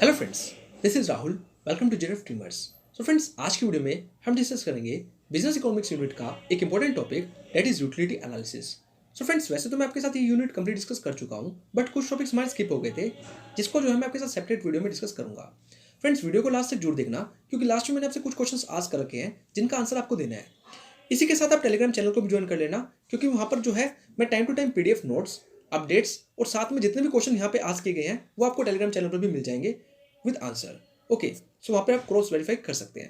Hello friends, this is Rahul. Welcome to जेरफ टीमर्स। So friends, आज की वीडियो में हम डिस्कस करेंगे बिजनेस इकोनॉमिक्स यूनिट का एक important topic, that is utility analysis. So friends, वैसे तो मैं आपके साथ ये यूनिट कंप्लीट डिस्कस कर चुका हूँ, बट कुछ टॉपिक्स हमारे स्किप हो गए थे, जिसको जो है मैं आपके साथ सेपरेट वीडियो में डिस्कस करूंगा। फ्रेंड्स, वीडियो को लास्ट तक जरूर देखना, क्योंकि लास्ट में मैंने आपसे कुछ क्वेश्चन आस्क कर रखे हैं जिनका आंसर आपको देना है। इसी के साथ आप टेलीग्राम चैनल को भी ज्वाइन कर लेना, क्योंकि वहाँ पर जो है मैं time to time PDF notes, updates और साथ में जितने भी क्वेश्चन यहाँ पे आस्क किए गए हैं वो आपको टेलीग्राम चैनल पर भी मिल जाएंगे विद आंसर। ओके, सो वहाँ पे आप क्रॉस वेरीफाई कर सकते हैं।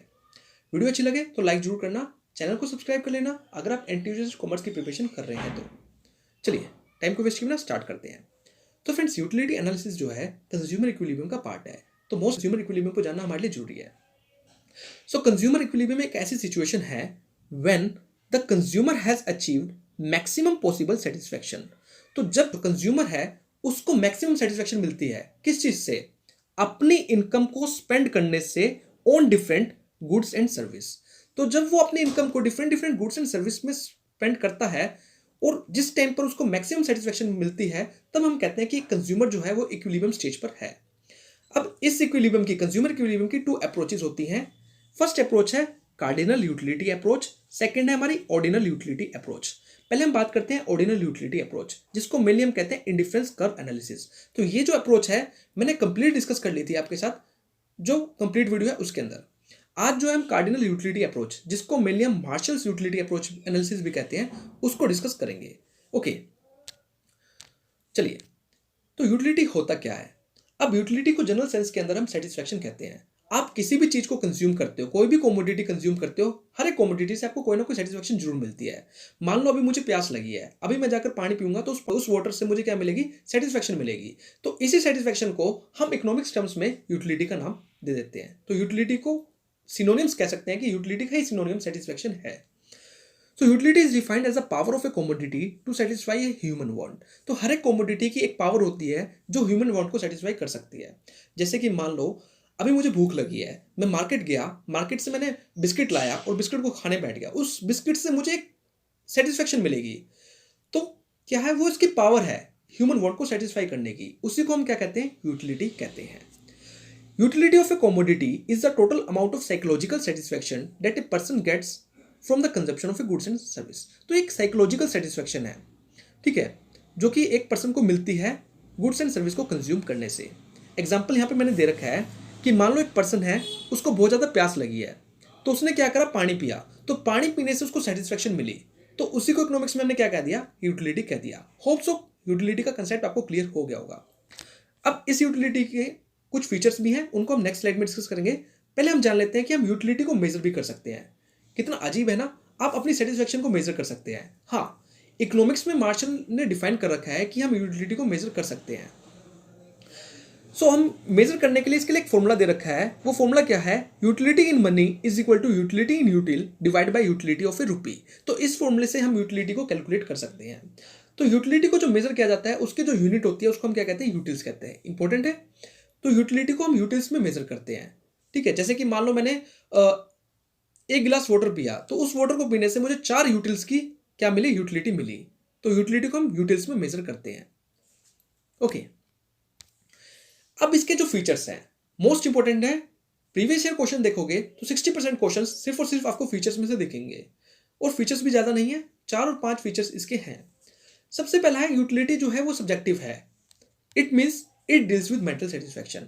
वीडियो अच्छी लगे तो लाइक जरूर करना, चैनल को सब्सक्राइब कर लेना अगर आप एनटीयूएस कॉमर्स की प्रिपरेशन कर रहे हैं तो। चलिए, टाइम को वेस्ट किए बिना स्टार्ट करते हैं। तो फ्रेंड्स, यूटिलिटी एनालिसिस जो है कंज्यूमर इक्विलिब्रियम का पार्ट है, तो मोस्ट कंज्यूमर इक्विलिब्रियम को जानना हमारे लिए जरूरी है। सो कंज्यूमर इक्विलिब्रियम एक ऐसी सिचुएशन है when the consumer has achieved maximum possible satisfaction. तो जब कंज्यूमर है उसको मैक्सिमम सेटिस्फैक्शन मिलती है किस चीज से? अपनी इनकम को स्पेंड करने से on different goods and service. तो जब वो अपनी इनकम को different different goods and service में स्पेंड करता है और जिस टाइम पर उसको मैक्सिमम सेटिस्फैक्शन मिलती है, तब हम कहते हैं कि कंज्यूमर जो है वो इक्विलिब्रियम स्टेज पर है। अब इस इक्विलिब्रियम की, कंज्यूमर इक्विलिब्रियम की टू अप्रोचेस होती हैं। फर्स्ट अप्रोच है कार्डिनल यूटिलिटी अप्रोच, सेकंड है हमारी ऑर्डिनल यूटिलिटी अप्रोच। पहले हम बात करते हैं ऑर्डिनल यूटिलिटी अप्रोच, जिसको मेनली हम कहते हैं इंडिफरेंस कर्व एनालिसिस। तो ये जो अप्रोच है मैंने कंप्लीट डिस्कस कर ली थी आपके साथ, जो कंप्लीट वीडियो है उसके अंदर। आज जो है हम कार्डिनल यूटिलिटी अप्रोच, जिसको मेनली हम मार्शल्स यूटिलिटी अप्रोच एनालिसिस भी कहते हैं, उसको डिस्कस करेंगे। ओके, चलिए, तो यूटिलिटी होता क्या है? अब यूटिलिटी को जनरल सेंस के अंदर हम सेटिस्फैक्शन कहते हैं। आप किसी भी चीज को कंज्यूम करते हो, कोई भी कमोडिटी कंज्यूम करते हो, हर एक कमोडिटी से आपको कोई ना कोई सेटिस्फैक्शन जरूर मिलती है। मान लो अभी मुझे प्यास लगी है, अभी मैं जाकर पानी पीऊंगा तो उस वाटर से मुझे क्या मिलेगी? सेटिस्फैक्शन मिलेगी। तो इसी सेटिस्फैक्शन को हम इकोनॉमिक्स टर्म्स में यूटिलिटी का नाम दे देते हैं। तो यूटिलिटी को सिनोनिम्स कह सकते हैं कि यूटिलिटी का ही सिनोनिम सेटिस्फैक्शन है। So utility is defined as a power of a commodity to satisfy a human want. तो हर एक कमोडिटी की एक पावर होती है जो ह्यूमन वांट को सेटिस्फाई कर सकती है। जैसे कि मान लो अभी मुझे भूख लगी है, मैं मार्केट गया, मार्केट से मैंने बिस्किट लाया और बिस्किट को खाने बैठ गया, उस बिस्किट से मुझे एक सेटिस्फेक्शन मिलेगी। तो क्या है वो? इसकी पावर है ह्यूमन वांट को सेटिस्फाई करने की। उसी को हम क्या कहते हैं? यूटिलिटी कहते हैं। Utility of a commodity is the total amount of psychological satisfaction that a person gets from the consumption of a goods and service. तो एक साइकोलॉजिकल सेटिस्फेक्शन है, ठीक है, जो कि एक पर्सन को मिलती है गुड्स एंड सर्विस को कंज्यूम करने से। एग्जाम्पल यहाँ पे मैंने दे रखा है कि मान लो एक पर्सन है, उसको बहुत ज़्यादा प्यास लगी है, तो उसने क्या करा? पानी पिया। तो पानी पीने से उसको सेटिस्फेक्शन मिली, तो उसी को इकोनॉमिक्स में हमने क्या कह दिया? यूटिलिटी कह दिया। होप सो यूटिलिटी का कंसेप्ट आपको क्लियर हो गया होगा। अब इस यूटिलिटी के कुछ फीचर्स भी हैं, उनको हम नेक्स्ट स्लाइड में डिस्कस करेंगे। पहले हम जान लेते हैं कि हम यूटिलिटी को मेजर भी कर सकते हैं। कितना अजीब है ना, आप अपनी सेटिस्फेक्शन को मेजर कर सकते हैं। हाँ, इकोनॉमिक्स में मार्शल ने डिफाइन कर रखा है कि हम यूटिलिटी को मेजर कर सकते हैं। सो हम मेजर करने के लिए इसके लिए एक फॉर्मूला दे रखा है। वो फॉर्मूला क्या है? Utility in money is equal to utility in util divide by utility of a rupee. तो इस फॉर्मूले से हम यूटिलिटी को कैलकुलेट कर सकते हैं। तो यूटिलिटी को जो मेजर किया जाता है, उसकी जो यूनिट होती है उसको हम क्या कहते हैं? यूटिल्स कहते हैं। इंपॉर्टेंट है। तो यूटिलिटी को हम यूटिल्स में मेजर करते हैं, ठीक है। जैसे कि मान लो मैंने एक गिलास वाटर पिया, तो उस वाटर को पीने से मुझे 4 यूटिल्स की क्या मिली? यूटिलिटी मिली। तो यूटिलिटी को हम यूटिल्स में मेजर करते हैं। ओके, अब इसके जो फीचर्स हैं, मोस्ट इंपॉर्टेंट है। प्रीवियस ईयर क्वेश्चन देखोगे तो 60% क्वेश्चन सिर्फ और सिर्फ आपको फीचर्स में से दिखेंगे, और फीचर्स भी ज्यादा नहीं है, 4 और 5 फीचर्स इसके हैं। सबसे पहला है, यूटिलिटी जो है वो सब्जेक्टिव है। It means it deals with mental satisfaction.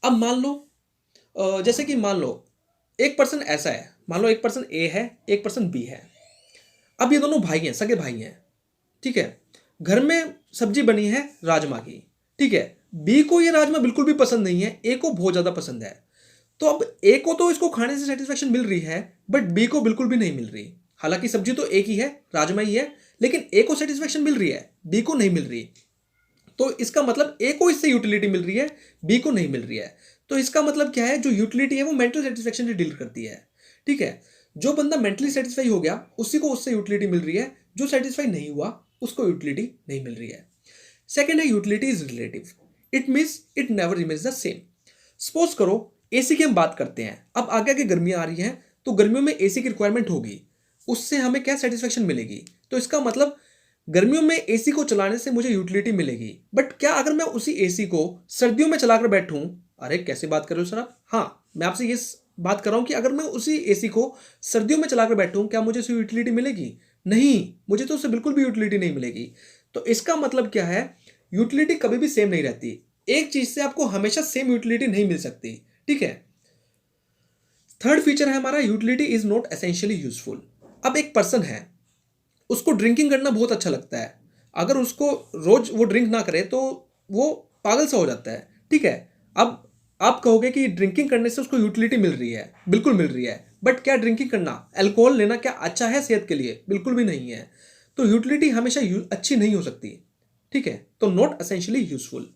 अब मान लो जैसे कि मान लो एक पर्सन ऐसा है, मान लो एक पर्सन ए है, एक पर्सन बी है। अब ये दोनों भाई हैं, सगे भाई हैं, ठीक है। घर में सब्जी बनी है राजमा की, ठीक है। बी को ये राजमा बिल्कुल भी पसंद नहीं है, ए को बहुत ज्यादा पसंद है। तो अब ए को तो इसको खाने से सेटिस्फैक्शन मिल रही है, बट बी को बिल्कुल भी नहीं मिल रही। हालांकि सब्जी तो एक ही है, राजमा ही है, लेकिन ए को सेटिस्फैक्शन मिल रही है, बी को नहीं मिल रही। तो इसका मतलब ए को इससे यूटिलिटी मिल रही है, बी को नहीं मिल रही है। तो इसका मतलब क्या है? जो यूटिलिटी है वो मेंटल सेटिस्फैक्शन से डील करती है, ठीक है। जो बंदा मेंटली सेटिस्फाई हो गया उसी को उससे यूटिलिटी मिल रही है, जो सेटिस्फाई नहीं हुआ उसको यूटिलिटी नहीं मिल रही है। सेकेंड है, utility is relative. It means it never remains the same. Suppose करो एसी की हम बात करते हैं, अब आगे आगे गर्मियां आ रही हैं, तो गर्मियों में एसी की रिक्वायरमेंट होगी, उससे हमें क्या सेटिस्फैक्शन मिलेगी? तो इसका मतलब गर्मियों में एसी को चलाने से मुझे यूटिलिटी मिलेगी। बट क्या अगर मैं उसी एसी को सर्दियों में चलाकर बैठूं अरे कैसे बात कर रहे हो सर आप? हाँ, मैं आपसे ये बात कर रहा हूँ कि अगर मैं उसी एसी को सर्दियों में चलाकर बैठूँ, क्या मुझे उससे यूटिलिटी मिलेगी? नहीं, मुझे तो उससे बिल्कुल भी यूटिलिटी नहीं मिलेगी। तो इसका मतलब क्या है, यूटिलिटी कभी भी सेम नहीं रहती। एक चीज से आपको हमेशा सेम यूटिलिटी नहीं मिल सकती। ठीक है। थर्ड फीचर है हमारा, utility is not essentially useful. अब एक पर्सन है, उसको ड्रिंकिंग करना बहुत अच्छा लगता है, अगर उसको रोज वो ड्रिंक ना करे तो वो पागल सा हो जाता है। ठीक है। अब आप कहोगे कि ड्रिंकिंग करने से उसको यूटिलिटी मिल रही है, बिल्कुल मिल रही है, बट क्या ड्रिंकिंग करना, अल्कोहल लेना क्या अच्छा है सेहत के लिए? बिल्कुल भी नहीं है। तो यूटिलिटी हमेशा अच्छी नहीं हो सकती। ठीक है, तो नॉट एसेंशियली यूजफुल।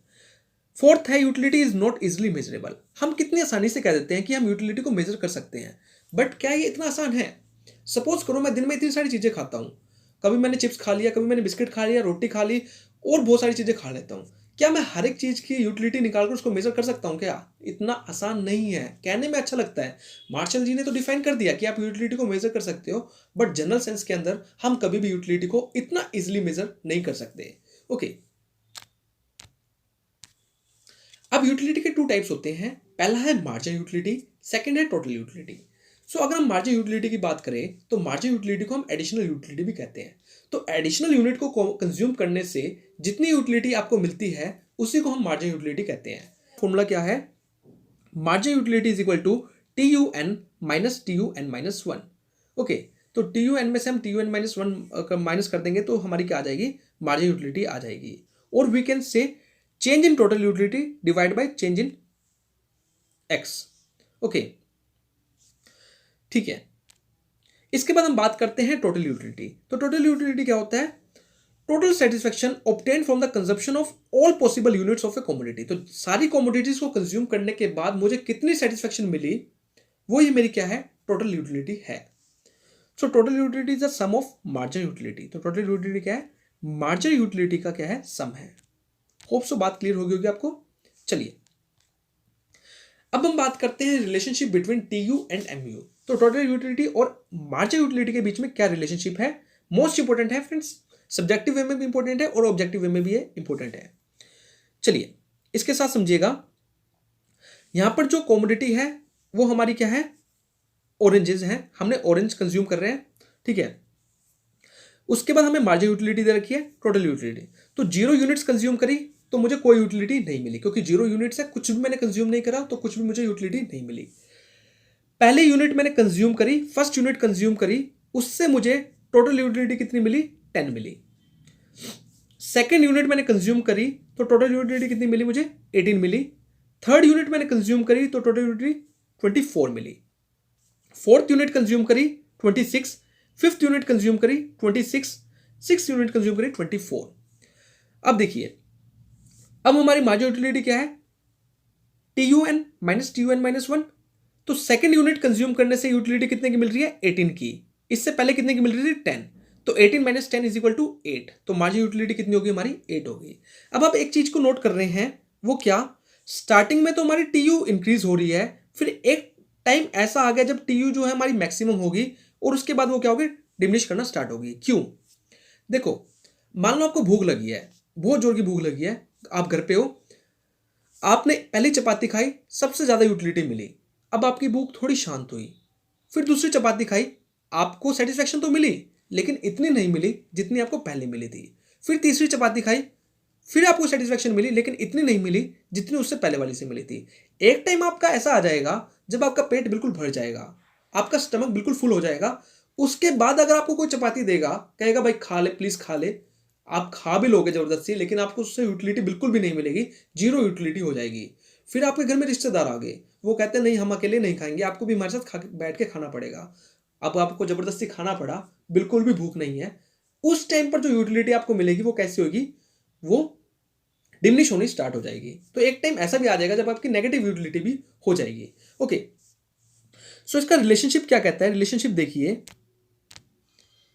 फोर्थ है, utility is not easily measurable. हम कितनी आसानी से कह देते हैं कि हम यूटिलिटी को मेजर कर सकते हैं, बट क्या ये इतना आसान है? सपोज करो मैं दिन में इतनी सारी चीजें खाता हूं, कभी मैंने चिप्स खा लिया, कभी मैंने बिस्किट खा लिया, रोटी खा ली, और बहुत सारी चीजें खा लेता हूं। क्या मैं हर एक चीज की यूटिलिटी निकालकर उसको मेजर कर सकता हूं? क्या इतना आसान नहीं है। कहने में अच्छा लगता है, मार्शल जी ने तो डिफाइन कर दिया कि आप यूटिलिटी को मेजर कर सकते हो, बट जनरल सेंस के अंदर हम कभी भी यूटिलिटी को इतना इजिली मेजर नहीं कर सकते। ओके। अब यूटिलिटी के टू टाइप्स होते हैं। पहला है मार्जिन यूटिलिटी, सेकंड है टोटल यूटिलिटी। सो अगर हम मार्जिन यूटिलिटी की बात करें तो मार्जिन यूटिलिटी को हम एडिशनल यूटिलिटी भी कहते हैं। तो एडिशनल यूनिट को कंज्यूम करने से जितनी यूटिलिटी आपको मिलती है उसी को हम मार्जिन यूटिलिटी कहते हैं। फॉर्मूला क्या है? Margin utility is equal to T U N minus T U N minus one. Okay, तो टी यू एन में से हम T U N minus one minus कर देंगे तो हमारी क्या आ जाएगी? मार्जिन यूटिलिटी आ जाएगी। और we can say change in total utility divide by change in X. Okay, ठीक है। इसके बाद हम बात करते हैं टोटल यूटिलिटी। तो टोटल यूटिलिटी क्या होता है? Total satisfaction obtain from the consumption of all possible units of a commodity. तो सारी कमोडिटीज को कंज्यूम करने के बाद मुझे कितनी सेटिस्फेक्शन मिली, वो ही मेरी क्या है? टोटल यूटिलिटी है। So total utility is the sum of margin utility. तो टोटल यूटिलिटी क्या है? मार्जिन यूटिलिटी का क्या है? सम है। होप सो बात क्लियर होगी आपको। चलिए अब हम बात करते हैं relationship between T U and M U. तो टोटल यूटिलिटी और मार्जिन यूटिलिटी के बीच में क्या रिलेशनशिप है? मोस्ट इंपोर्टेंट है फ्रेंड्स, सब्जेक्टिव वे में भी इंपोर्टेंट है और ऑब्जेक्टिव वे में भी इंपोर्टेंट है। चलिए इसके साथ समझिएगा, यहां पर जो कॉमोडिटी है वो हमारी क्या है? ऑरेंजेस हैं, हमने ऑरेंज कंज्यूम कर रहे हैं। ठीक है। उसके बाद हमें मार्जिन यूटिलिटी दे रखी है, टोटल यूटिलिटी। तो 0 यूनिट्स कंज्यूम करी तो मुझे कोई यूटिलिटी नहीं मिली, क्योंकि 0 यूनिट्स है, कुछ भी मैंने कंज्यूम नहीं करा तो कुछ भी मुझे यूटिलिटी नहीं मिली। पहले यूनिट मैंने कंज्यूम करी, फर्स्ट यूनिट कंज्यूम करी, उससे मुझे टोटल यूटिलिटी कितनी मिली? 10 मिली। सेकेंड यूनिट मैंने कंज्यूम करी तो टोटल यूटिलिटी कितनी मिली? मुझे 18 मिली। थर्ड यूनिट मैंने कंज्यूम करी तो टोटल यूटिलिटी 24 मिली। फोर्थ यूनिट कंज्यूम करी 26, फिफ्थ यूनिट कंज्यूम करी 26, सिक्स यूनिट कंज्यूम करी 24। अब देखिए, अब हमारी मार्जिन यूटिलिटी क्या है? T U N minus T U N minus one. तो सेकेंड यूनिट कंज्यूम करने से यूटिलिटी कितने की मिल रही है? 18 की। इससे पहले कितने की मिल रही थी? 10। तो 18 माइनस 10 इज इक्वल टू 8। तो मार्जिन यूटिलिटी कितनी होगी हमारी? 8 होगी। अब आप एक चीज को नोट कर रहे हैं, वो क्या? स्टार्टिंग में तो हमारी टी यू इंक्रीज हो रही है, फिर एक टाइम ऐसा आ गया जब टी यू जो है हमारी मैक्सिमम होगी और उसके बाद वो क्या होगी? डिमिनिश करना स्टार्ट होगी। क्यों? देखो, मान लो आपको भूख लगी है, बहुत जोर की भूख लगी है, आप घर पे हो, आपने पहली चपाती खाई, सबसे ज्यादा यूटिलिटी मिली। अब आपकी भूख थोड़ी शांत हुई, फिर दूसरी चपाती खाई, आपको सेटिस्फेक्शन तो मिली लेकिन इतनी नहीं मिली जितनी आपको पहले मिली थी। फिर तीसरी चपाती खाई, फिर आपको सेटिस्फेक्शन मिली लेकिन इतनी नहीं मिली जितनी उससे पहले वाली से मिली थी। एक टाइम आपका ऐसा आ जाएगा जब आपका पेट बिल्कुल भर जाएगा, आपका स्टमक बिल्कुल फुल हो जाएगा। उसके बाद अगर आपको कोई चपाती देगा, कहेगा भाई खा ले, प्लीज खा ले, आप खा भी लोगे जबरदस्ती, लेकिन आपको उससे यूटिलिटी बिल्कुल भी नहीं मिलेगी, 0 यूटिलिटी हो जाएगी। फिर आपके घर में रिश्तेदार आ गए, वो कहते हैं नहीं हम अकेले नहीं खाएंगे, आपको भी हमारे साथ बैठ के खाना पड़ेगा। अब आपको जबरदस्ती खाना पड़ा, बिल्कुल भी भूख नहीं है, उस टाइम पर जो यूटिलिटी आपको मिलेगी वो कैसी होगी? वो डिमिनिश होनी स्टार्ट हो जाएगी। तो एक टाइम ऐसा भी आ जाएगा जब आपकी नेगेटिव यूटिलिटी भी हो जाएगी। ओके, सो इसका रिलेशनशिप क्या कहता है? रिलेशनशिप देखिए,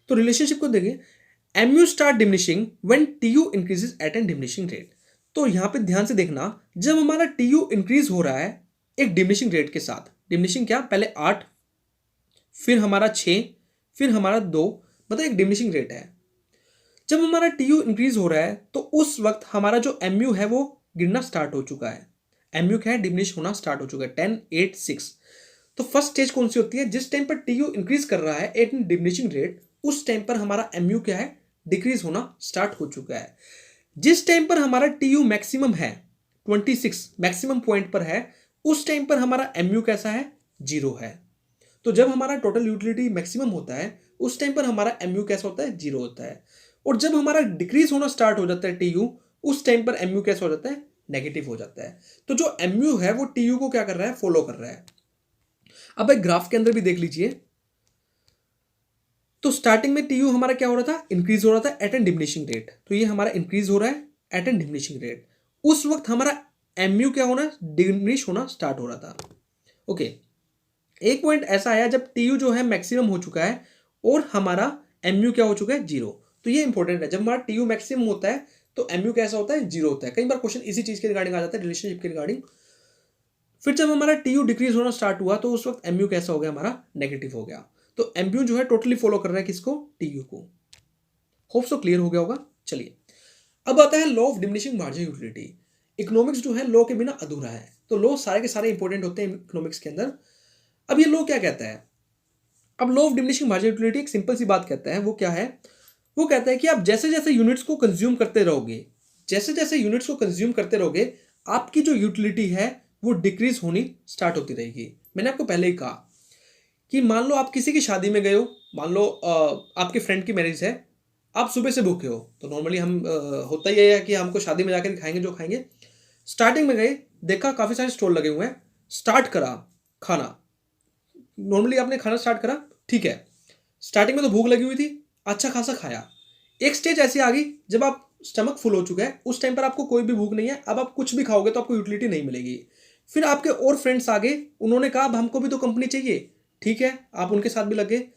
तो रिलेशनशिप को देखिए, mu start diminishing when tu increases at an diminishing rate. तो यहां पे ध्यान से देखना, जब हमारा tu इंक्रीज हो रहा है एक डिमिनिशिंग रेट के साथ, डिमिनिशिंग क्या? पहले 8, फिर हमारा 6, फिर हमारा 2, मतलब एक डिमिनिशिंग रेट है। जब हमारा tu इंक्रीज हो रहा है तो उस वक्त हमारा जो mu है वो गिरना स्टार्ट हो चुका है। MU क्या है, डिमिनिश होना स्टार्ट हो चुका है 10, 8, 6। तो फर्स्ट स्टेज कौन सी होती है, जिस टाइम पर TU इंक्रीज कर रहा है एट डिमिनिशिंग रेट, उस टाइम पर हमारा MU क्या है, डिक्रीज होना स्टार्ट हो चुका है। जिस टाइम पर हमारा TU मैक्सिमम है 26 मैक्सिमम पॉइंट पर है, उस टाइम पर हमारा MU कैसा है, 0 है। तो जब हमारा टोटल यूटिलिटी मैक्सिमम होता है उस टाइम पर हमारा MU कैसा होता है, 0 होता है। और जब हमारा डिक्रीज होना स्टार्ट हो जाता है TU, उस टाइम पर MU कैसा हो जाता है, नेगेटिव हो जाता है। तो जो MU है वो TU को क्या कर रहा है, फॉलो कर रहा है। अब एक ग्राफ के अंदर भी देख लीजिए, तो स्टार्टिंग में TU हमारा क्या हो रहा था, इंक्रीज हो रहा था एट एन डिमिनिशिंग रेट। तो ये हमारा इंक्रीज हो रहा है एट एन डिमिनिशिंग रेट। उस वक्त हमारा MU क्या होना, डिमिनिश होना स्टार्ट हो रहा था। ओके, एक पॉइंट ऐसा आया जब TU जो है मैक्सिमम हो चुका है और हमारा MU क्या हो चुका है, 0। तो ये इंपॉर्टेंट है, जब हमारा TU मैक्सिमम होता है तो MU कैसा होता है, 0 होता है। कई बार क्वेश्चन इसी चीज के रिगार्डिंग आ जाता है, रिलेशनशिप के रिगार्डिंग। फिर जब हमारा TU डिक्रीज होना स्टार्ट हुआ तो उस वक्त MU कैसा हो गया, हमारा नेगेटिव हो गया। तो MU जो है टोटली फॉलो कर रहा है किसको, TU को। होप सो क्लियर हो गया होगा। चलिए अब आता है law of diminishing marginal utility. Economics जो है लॉ के बिना अधूरा है, तो लॉ सारे के सारे इंपॉर्टेंट होते हैं इकोनॉमिक्स के अंदर। अब ये लॉ क्या कहता है, अब law of diminishing marginal utility एक सिंपल सी बात कहता है, वो क्या है, वो कहता है कि आप जैसे जैसे यूनिट्स को कंज्यूम करते रहोगे, जैसे जैसे यूनिट्स को कंज्यूम करते रहोगे, आपकी जो यूटिलिटी है वो डिक्रीज होनी स्टार्ट होती रहेगी। मैंने आपको पहले ही कहा कि मान लो आप किसी की शादी में गए हो, मान लो आपके फ्रेंड की मैरिज है, आप सुबह से भूखे हो, तो नॉर्मली हम होता ही है कि हमको शादी में जाकर खाएंगे जो खाएंगे। स्टार्टिंग में गए, देखा काफ़ी सारे स्टॉल लगे हुए हैं, स्टार्ट करा खाना। नॉर्मली आपने खाना स्टार्ट करा, ठीक है, स्टार्टिंग में तो भूख लगी हुई थी, अच्छा खासा खाया। एक स्टेज ऐसी आ गई जब आप स्टमक फुल हो चुका है, उस टाइम पर आपको कोई भी भूख नहीं है, अब आप कुछ भी खाओगे तो आपको यूटिलिटी नहीं मिलेगी। फिर आपके और फ्रेंड्स आ गए, उन्होंने कहा अब हमको भी तो कंपनी चाहिए, ठीक है, आप उनके साथ भी लग गए।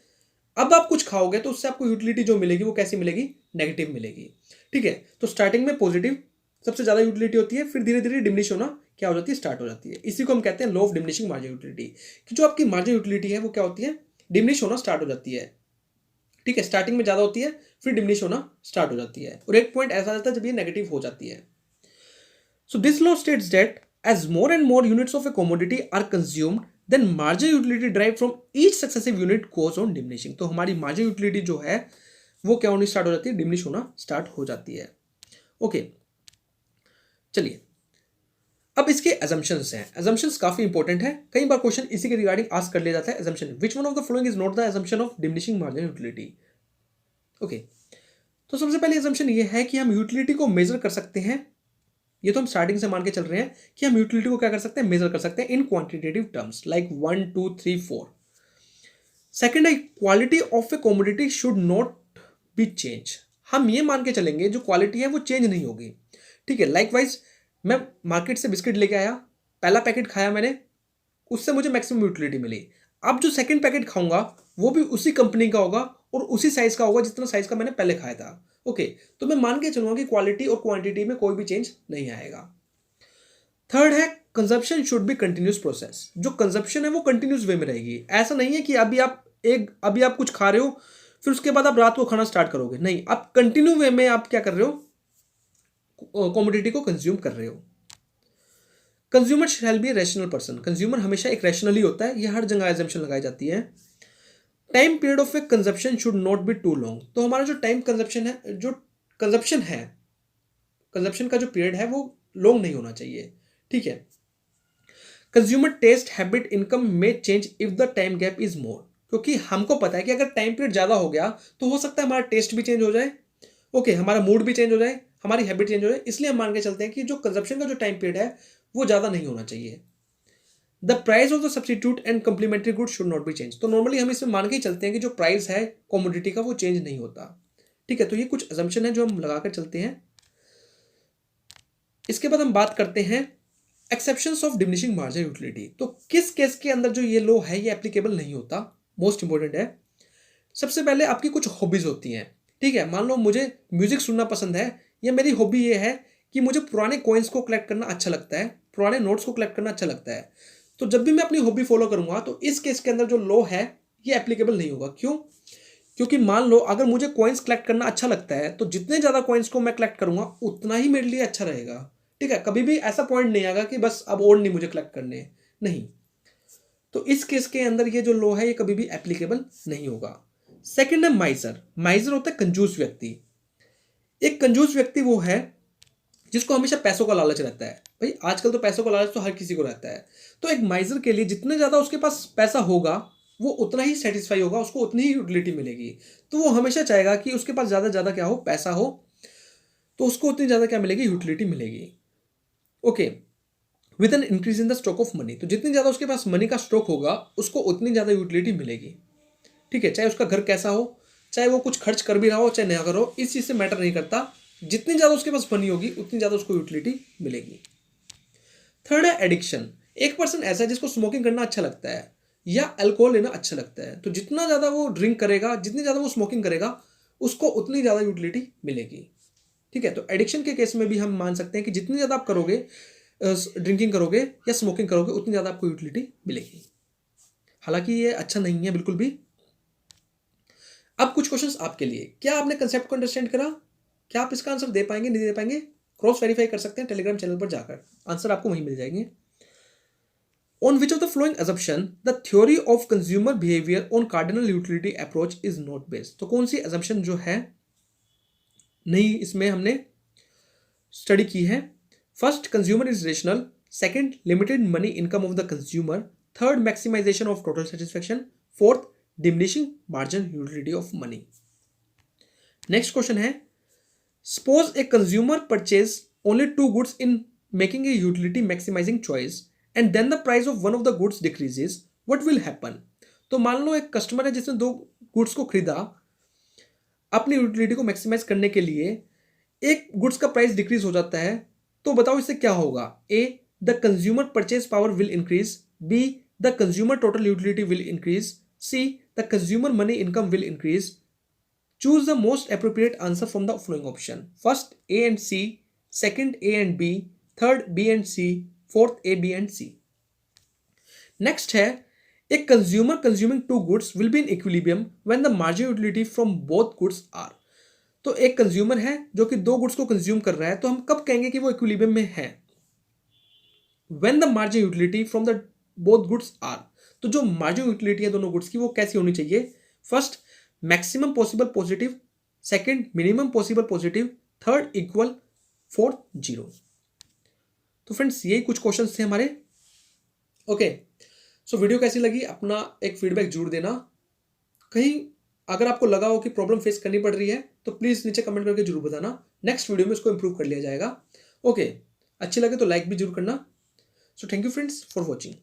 अब आप कुछ खाओगे तो उससे आपको यूटिलिटी जो मिलेगी वो कैसी मिलेगी, नेगेटिव मिलेगी। ठीक है, तो स्टार्टिंग में पॉजिटिव सबसे ज्यादा यूटिलिटी होती है, फिर धीरे धीरे डिमिनिश होना क्या हो जाती है, स्टार्ट हो जाती है। इसी को हम कहते हैं law of diminishing marginal utility, कि जो आपकी मार्जिनल यूटिलिटी है वो क्या होती है, डिमिनिश होना स्टार्ट हो जाती है। ठीक है, स्टार्टिंग में ज्यादा होती है, फिर डिमिनिश होना स्टार्ट हो जाती है, और एक पॉइंट ऐसा आता है जब ये नेगेटिव हो जाती है। So this law states that as more and more units of a commodity are consumed, then marginal utility derived from each successive unit goes on diminishing। तो हमारी marginal utility जो है वो क्या होनी स्टार्ट हो जाती है, डिमिनिश होना स्टार्ट हो जाती है। ओके, चलिए अब इसके assumptions हैं। assumptions काफी इंपॉर्टेंट है, कई बार क्वेश्चन इसी के रिगार्डिंग आस्क कर लिया जाता है। assumption, which one of the following is not the assumption of diminishing marginal utility। Okay, तो सबसे पहले assumption ये है कि हम यूटिलिटी को मेजर कर सकते हैं। ये तो हम स्टार्टिंग से मान के चल रहे हैं कि हम यूटिलिटी को क्या कर सकते हैं, मेजर कर सकते हैं in quantitative terms like 1 2 3 4। Second है quality of a commodity should not be change. हम ये मान के चलेंगे जो क्वालिटी है वो चेंज नहीं होगी। ठीक है, लाइकवाइज मैं मार्केट से बिस्किट लेके आया, पहला पैकेट खाया मैंने, उससे मुझे मैक्सिमम यूटिलिटी मिली। अब जो सेकंड पैकेट खाऊंगा वो भी उसी कंपनी का होगा और उसी साइज का होगा जितना साइज का मैंने पहले खाया था। ओके, तो मैं मान के चलूंगा कि क्वालिटी और क्वांटिटी में कोई भी चेंज नहीं आएगा। थर्ड है consumption should be continuous process. जो कंजप्शन है वो कंटिन्यूस वे में रहेगी। ऐसा नहीं है कि अभी आप कुछ खा रहे हो फिर उसके बाद आप रात को खाना स्टार्ट करोगे, नहीं, आप कंटिन्यू वे में आप क्या कर रहे हो, कमोडिटी को कंज्यूम कर रहे हो। Consumer shall be rational person. Consumer हमेशा एक रैशनल ही होता है, ये हर जगह एजम्पशन लगाई जाती है। Time period of a consumption should not be too long. तो हमारा जो टाइम कंजप्शन है, जो कंजप्शन है, कंजप्शन का जो पीरियड है वो लॉन्ग नहीं होना चाहिए। ठीक है, कंज्यूमर टेस्ट हैबिट इनकम में change if the time gap is more. क्योंकि हमको पता है कि अगर टाइम पीरियड ज्यादा हो गया तो हो सकता है हमारा टेस्ट भी चेंज हो जाए, ओके, हमारा मूड भी चेंज हो जाए, हमारी हैबिट चेंज हो जाए। इसलिए हम मान के चलते हैं कि जो कंजप्शन का जो टाइम पीरियड है वो ज्यादा नहीं होना चाहिए। The price of the substitute and complementary good should not be change. तो नॉर्मली हम इसमें मान के ही चलते हैं कि जो प्राइस है कमोडिटी का वो चेंज नहीं होता। ठीक है, तो ये कुछ असम्पशन है जो हम लगाकर चलते हैं। इसके बाद हम बात करते हैं exceptions of diminishing marginal utility. तो किस केस के अंदर जो ये लॉ है ये एप्लीकेबल नहीं होता, मोस्ट इंपॉर्टेंट है। सबसे पहले आपकी कुछ हॉबीज होती हैं। ठीक है, मान लो मुझे म्यूजिक सुनना पसंद है, या मेरी हॉबी ये है कि मुझे पुराने कॉइन्स को कलेक्ट करना अच्छा लगता है, पुराने नोट्स को कलेक्ट करना अच्छा लगता है। तो जब भी मैं अपनी हॉबी फॉलो करूंगा तो इस केस के अंदर जो लॉ है ये एप्लीकेबल नहीं होगा। क्यों? क्योंकि मान लो अगर मुझे कॉइन्स कलेक्ट करना अच्छा लगता है तो जितने ज़्यादा कॉइन्स को मैं कलेक्ट करूंगा उतना ही मेरे लिए अच्छा रहेगा। ठीक है, कभी भी ऐसा पॉइंट नहीं आएगा कि बस अब और नहीं मुझे कलेक्ट करने, नहीं। तो इस केस के अंदर ये जो लॉ है ये कभी भी एप्लीकेबल नहीं होगा। सेकंड है माइजर। माइजर होता है कंजूस व्यक्ति। एक कंजूस व्यक्ति वो है जिसको हमेशा पैसों का लालच रहता है। भाई आजकल तो पैसों का लालच तो हर किसी को रहता है। तो एक माइजर के लिए जितने ज्यादा उसके पास पैसा होगा वो उतना ही सेटिस्फाई होगा, उसको उतनी ही यूटिलिटी मिलेगी। तो वो हमेशा चाहेगा कि उसके पास ज्यादा ज्यादा क्या हो, पैसा हो, तो उसको उतनी ज्यादा क्या मिलेगी, यूटिलिटी मिलेगी। Okay, with an increase in the stock of money. तो जितनी ज्यादा उसके पास मनी का स्टॉक होगा उसको उतनी ज्यादा यूटिलिटी मिलेगी। ठीक है, चाहे उसका घर कैसा हो, चाहे वो कुछ खर्च कर भी रहा हो चाहे नया कर हो, इस चीज से मैटर नहीं करता। जितनी ज्यादा उसके पास मनी होगी उतनी ज्यादा उसको यूटिलिटी मिलेगी। थर्ड है एडिक्शन। एक पर्सन ऐसा है जिसको स्मोकिंग करना अच्छा लगता है या अल्कोहल लेना अच्छा लगता है। तो जितना ज्यादा वो ड्रिंक करेगा, जितनी ज्यादा वो स्मोकिंग करेगा, उसको उतनी ज्यादा यूटिलिटी मिलेगी। ठीक है, तो एडिक्शन के केस में भी हम मान सकते हैं कि जितनी ज्यादा आप करोगे, ड्रिंकिंग करोगे या स्मोकिंग करोगे, उतनी ज्यादा आपको यूटिलिटी मिलेगी। हालांकि ये अच्छा नहीं है बिल्कुल भी। अब कुछ क्वेश्चंस आपके लिए। क्या आपने कंसेप्ट को अंडरस्टैंड करा? क्या आप इसका आंसर दे पाएंगे, नहीं दे पाएंगे? क्रॉस वेरीफाई कर सकते हैं टेलीग्राम चैनल पर जाकर, आंसर आपको वहीं मिल जाएंगे। On which of the flowing assumption the theory of consumer behaviour on cardinal utility approach is not based. तो कौन सी assumption जो है नहीं इसमें हमने स्टडी की है? First, consumer is rational. Second, limited money income of the consumer. Third, maximization of total satisfaction. Fourth, diminishing margin utility of money. Next question है, suppose a consumer purchase only 2 goods in making a utility maximizing choice and then the price of one of the goods decreases, what will happen? तो मान लो एक customer है जिसने 2 goods को खरीदा अपनी utility को मैक्सिमाइज करने के लिए, एक गुड्स का प्राइस डिक्रीज हो जाता है। तो बताओ इससे क्या होगा? A, the consumer purchase power will increase. B, the consumer total utility will increase. C, the consumer money income will increase. Choose the most appropriate answer from the following option. First, A and C. Second, A and B. Third, B and C. Fourth, A, B and C. Next है, a consumer consuming 2 goods will be in equilibrium when the margin utility from both goods are. तो एक consumer है जो कि 2 goods को consume कर रहा है, तो हम कब कहेंगे कि वो इक्विलिब्रियम में है? When the margin utility from the both goods are. तो जो मार्जिन यूटिलिटी है दोनों गुड्स की वो कैसी होनी चाहिए? First, maximum possible positive. Second, minimum possible positive. Third, equal. Fourth, 0। तो फ्रेंड्स यही कुछ क्वेश्चंस थे हमारे। ओके, सो वीडियो कैसी लगी अपना एक फीडबैक जरूर देना। कहीं अगर आपको लगा हो कि प्रॉब्लम फेस करनी पड़ रही है तो प्लीज नीचे कमेंट करके जरूर बताना, नेक्स्ट वीडियो में इसको इंप्रूव कर लिया जाएगा। ओके, अच्छी लगे तो लाइक भी जरूर करना। So thank you friends for watching.